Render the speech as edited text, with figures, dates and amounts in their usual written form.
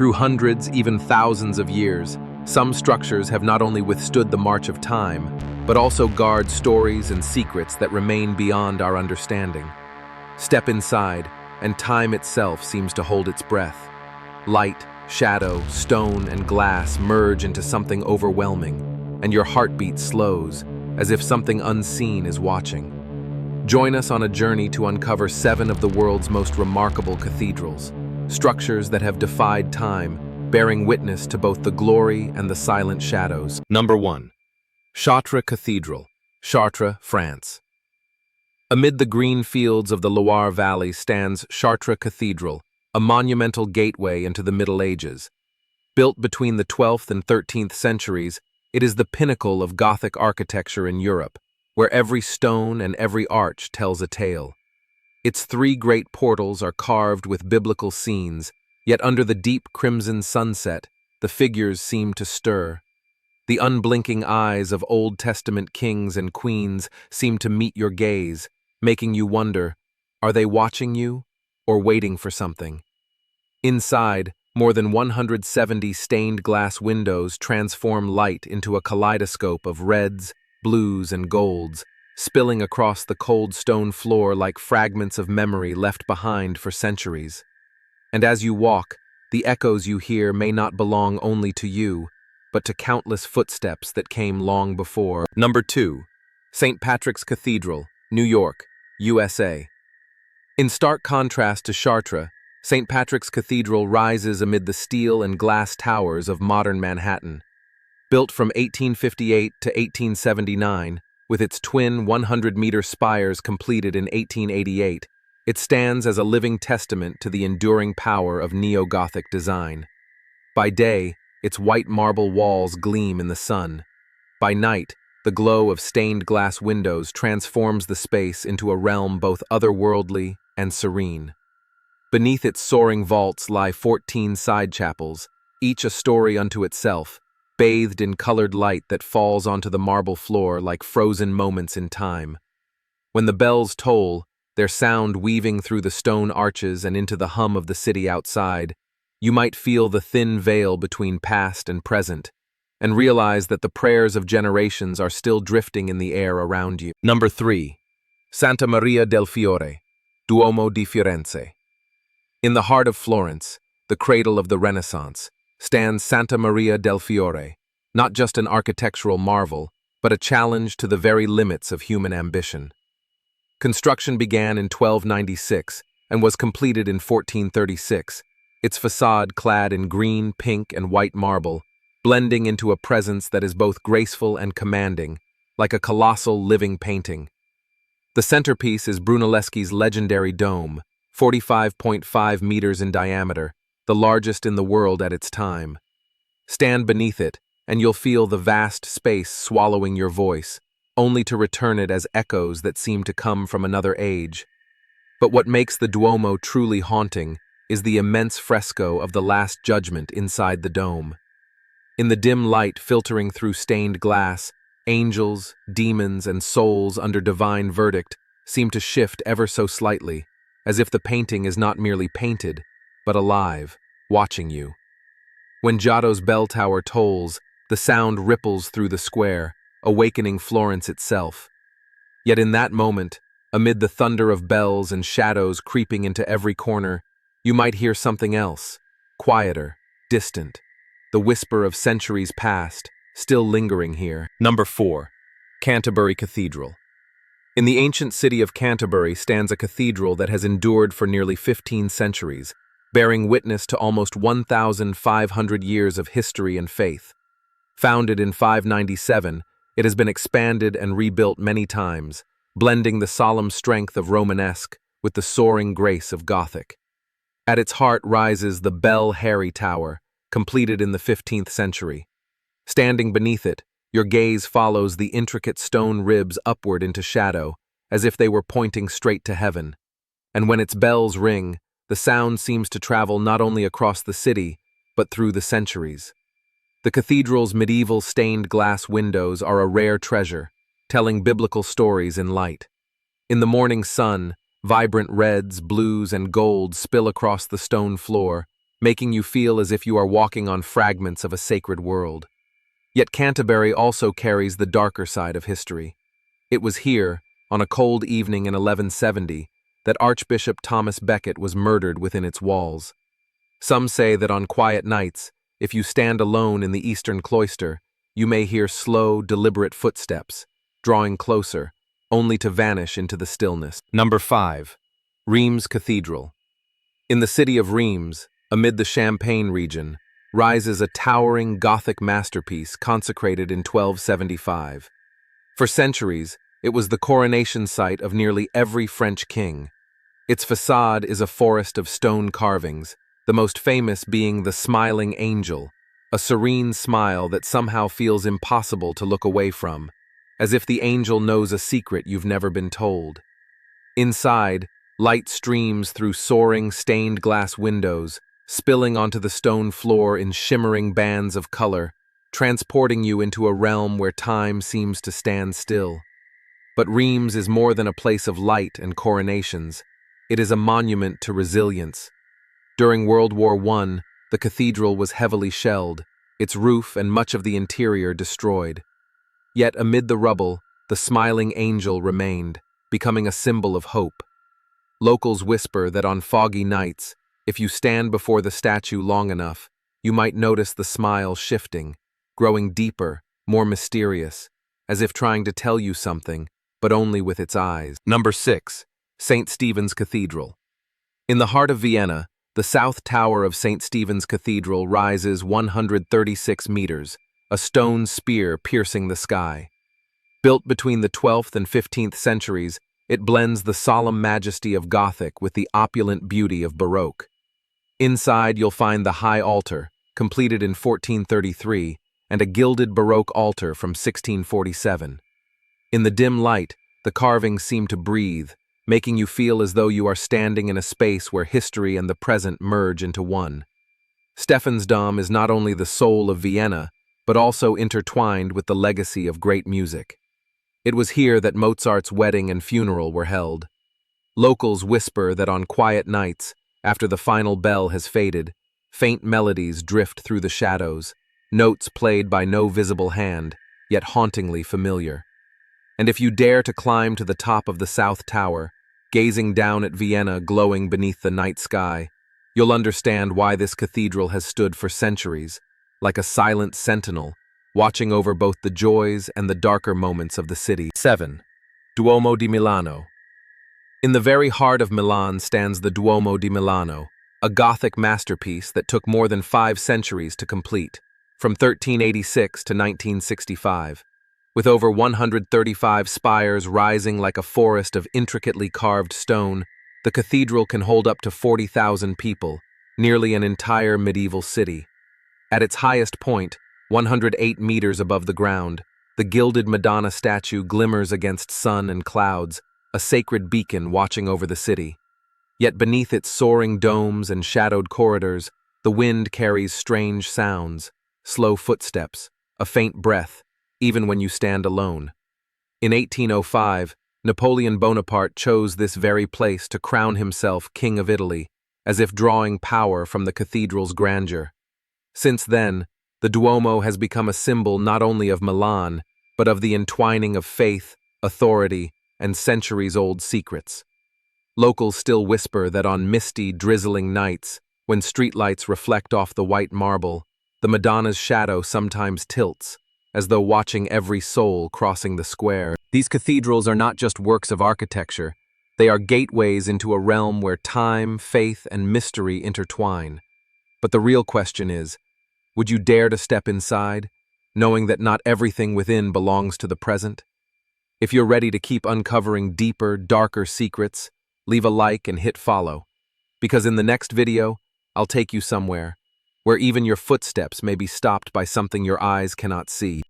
Through hundreds, even thousands of years, some structures have not only withstood the march of time, but also guard stories and secrets that remain beyond our understanding. Step inside, and time itself seems to hold its breath. Light, shadow, stone, and glass merge into something overwhelming, and your heartbeat slows, as if something unseen is watching. Join us on a journey to uncover 7 of the world's most remarkable cathedrals, structures that have defied time, bearing witness to both the glory and the silent shadows. Number 1. Chartres Cathedral, Chartres, France. Amid the green fields of the Loire Valley stands Chartres Cathedral, a monumental gateway into the Middle Ages. Built between the 12th and 13th centuries, it is the pinnacle of Gothic architecture in Europe, where every stone and every arch tells a tale. Its 3 great portals are carved with biblical scenes, yet under the deep crimson sunset, the figures seem to stir. The unblinking eyes of Old Testament kings and queens seem to meet your gaze, making you wonder, are they watching you or waiting for something? Inside, more than 170 stained glass windows transform light into a kaleidoscope of reds, blues, and golds, spilling across the cold stone floor like fragments of memory left behind for centuries. And as you walk, the echoes you hear may not belong only to you, but to countless footsteps that came long before. Number 2. St. Patrick's Cathedral, New York, USA. In stark contrast to Chartres, St. Patrick's Cathedral rises amid the steel and glass towers of modern Manhattan. Built from 1858 to 1879, with its twin 100-meter spires completed in 1888, it stands as a living testament to the enduring power of neo-Gothic design. By day, its white marble walls gleam in the sun. By night, the glow of stained glass windows transforms the space into a realm both otherworldly and serene. Beneath its soaring vaults lie 14 side chapels, each a story unto itself, bathed in colored light that falls onto the marble floor like frozen moments in time. When the bells toll, their sound weaving through the stone arches and into the hum of the city outside, you might feel the thin veil between past and present, and realize that the prayers of generations are still drifting in the air around you. Number 3. Santa Maria del Fiore, Duomo di Firenze. In the heart of Florence, the cradle of the Renaissance, stands Santa Maria del Fiore, not just an architectural marvel, but a challenge to the very limits of human ambition. Construction began in 1296 and was completed in 1436, its facade clad in green, pink, and white marble, blending into a presence that is both graceful and commanding, like a colossal living painting. The centerpiece is Brunelleschi's legendary dome, 45.5 meters in diameter, the largest in the world at its time. Stand beneath it, and you'll feel the vast space swallowing your voice, only to return it as echoes that seem to come from another age. But what makes the Duomo truly haunting is the immense fresco of the Last Judgment inside the dome. In the dim light filtering through stained glass, angels, demons, and souls under divine verdict seem to shift ever so slightly, as if the painting is not merely painted, but alive, watching you. When Giotto's bell tower tolls, the sound ripples through the square, awakening Florence itself. Yet in that moment, amid the thunder of bells and shadows creeping into every corner, you might hear something else, quieter, distant, the whisper of centuries past, still lingering here. Number 4. Canterbury Cathedral. In the ancient city of Canterbury stands a cathedral that has endured for nearly 15 centuries, bearing witness to almost 1,500 years of history and faith. Founded in 597, it has been expanded and rebuilt many times, blending the solemn strength of Romanesque with the soaring grace of Gothic. At its heart rises the Bell Harry Tower, completed in the 15th century. Standing beneath it, your gaze follows the intricate stone ribs upward into shadow, as if they were pointing straight to heaven. And when its bells ring, the sound seems to travel not only across the city, but through the centuries. The cathedral's medieval stained glass windows are a rare treasure, telling biblical stories in light. In the morning sun, vibrant reds, blues, and golds spill across the stone floor, making you feel as if you are walking on fragments of a sacred world. Yet Canterbury also carries the darker side of history. It was here, on a cold evening in 1170, that Archbishop Thomas Becket was murdered within its walls. Some say that on quiet nights, if you stand alone in the eastern cloister, you may hear slow, deliberate footsteps, drawing closer, only to vanish into the stillness. Number 5. Reims Cathedral. In the city of Reims, amid the Champagne region, rises a towering Gothic masterpiece consecrated in 1275. For centuries, it was the coronation site of nearly every French king. Its facade is a forest of stone carvings, the most famous being the Smiling Angel, a serene smile that somehow feels impossible to look away from, as if the angel knows a secret you've never been told. Inside, light streams through soaring stained glass windows, spilling onto the stone floor in shimmering bands of color, transporting you into a realm where time seems to stand still. But Reims is more than a place of light and coronations. It is a monument to resilience. During World War I, the cathedral was heavily shelled, its roof and much of the interior destroyed. Yet amid the rubble, the Smiling Angel remained, becoming a symbol of hope. Locals whisper that on foggy nights, if you stand before the statue long enough, you might notice the smile shifting, growing deeper, more mysterious, as if trying to tell you something, but only with its eyes. Number 6. St. Stephen's Cathedral. In the heart of Vienna, the south tower of St. Stephen's Cathedral rises 136 meters, a stone spear piercing the sky. Built between the 12th and 15th centuries, it blends the solemn majesty of Gothic with the opulent beauty of Baroque. Inside, you'll find the high altar, completed in 1433, and a gilded Baroque altar from 1647. In the dim light, the carvings seem to breathe, making you feel as though you are standing in a space where history and the present merge into one. Stephansdom is not only the soul of Vienna, but also intertwined with the legacy of great music. It was here that Mozart's wedding and funeral were held. Locals whisper that on quiet nights, after the final bell has faded, faint melodies drift through the shadows, notes played by no visible hand, yet hauntingly familiar. And if you dare to climb to the top of the South Tower, gazing down at Vienna glowing beneath the night sky, you'll understand why this cathedral has stood for centuries, like a silent sentinel, watching over both the joys and the darker moments of the city. 7. Duomo di Milano. In the very heart of Milan stands the Duomo di Milano, a Gothic masterpiece that took more than 5 centuries to complete, from 1386 to 1965. With over 135 spires rising like a forest of intricately carved stone, the cathedral can hold up to 40,000 people, nearly an entire medieval city. At its highest point, 108 meters above the ground, the gilded Madonna statue glimmers against sun and clouds, a sacred beacon watching over the city. Yet beneath its soaring domes and shadowed corridors, the wind carries strange sounds, slow footsteps, a faint breath, even when you stand alone. In 1805, Napoleon Bonaparte chose this very place to crown himself King of Italy, as if drawing power from the cathedral's grandeur. Since then, the Duomo has become a symbol not only of Milan, but of the entwining of faith, authority, and centuries-old secrets. Locals still whisper that on misty, drizzling nights, when streetlights reflect off the white marble, the Madonna's shadow sometimes tilts, as though watching every soul crossing the square. These cathedrals are not just works of architecture, they are gateways into a realm where time, faith, and mystery intertwine. But the real question is, would you dare to step inside, knowing that not everything within belongs to the present? If you're ready to keep uncovering deeper, darker secrets, leave a like and hit follow, because in the next video, I'll take you somewhere where even your footsteps may be stopped by something your eyes cannot see.